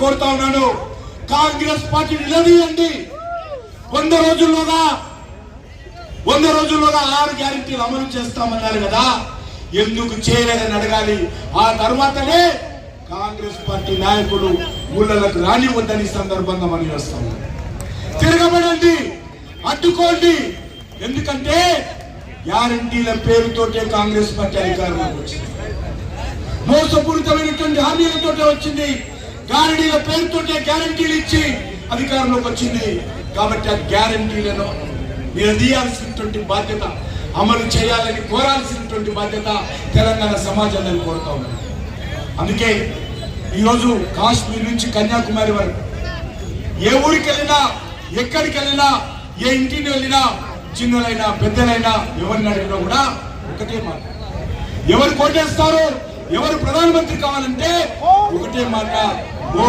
కోరుతా ఉన్నాను, కాంగ్రెస్ పార్టీ నిలదీయండి. 100 రోజుల్లోగా 6 గ్యారెంటీలు అమలు చేస్తామన్నారు కదా, ఎందుకు చేయలేదని అడగాలి. ఆ తర్వాతనే కాంగ్రెస్ పార్టీ నాయకులు ఊళ్ళకు రానివద్దని సందర్భంగా మనం చేస్తాం. తిరగబడండి, అడ్డుకోండి. ఎందుకంటే గ్యారెంటీల పేరుతోటే కాంగ్రెస్ పార్టీ అధికారంలోకి వచ్చింది. మోసపూరితమైనటువంటి హామీలతోటే వచ్చింది. గ్యారెంటీల పేరుతోటే గ్యారెంటీలు ఇచ్చి అధికారంలోకి వచ్చింది. కాబట్టి ఆ గ్యారెంటీలను నిలదీయాల్సినటువంటి బాధ్యత, అమలు చేయాలని కోరాల్సినటువంటి బాధ్యత తెలంగాణ సమాజాన్ని కోరుతా ఉన్నాం. అందుకే ఈరోజు కాశ్మీర్ నుంచి కన్యాకుమారి వరకు ఏ ఊరికి వెళ్ళినా, ఎక్కడికి వెళ్ళినా, ఏ ఇంటిని వెళ్ళినా, చిన్నలైనా పెద్దలైనా ఎవరిని అడిగినా కూడా ఒకటే మాట, ఎవరు కోటేస్తారో, ఎవరు ప్రధానమంత్రి కావాలంటే ఒకటే మాట,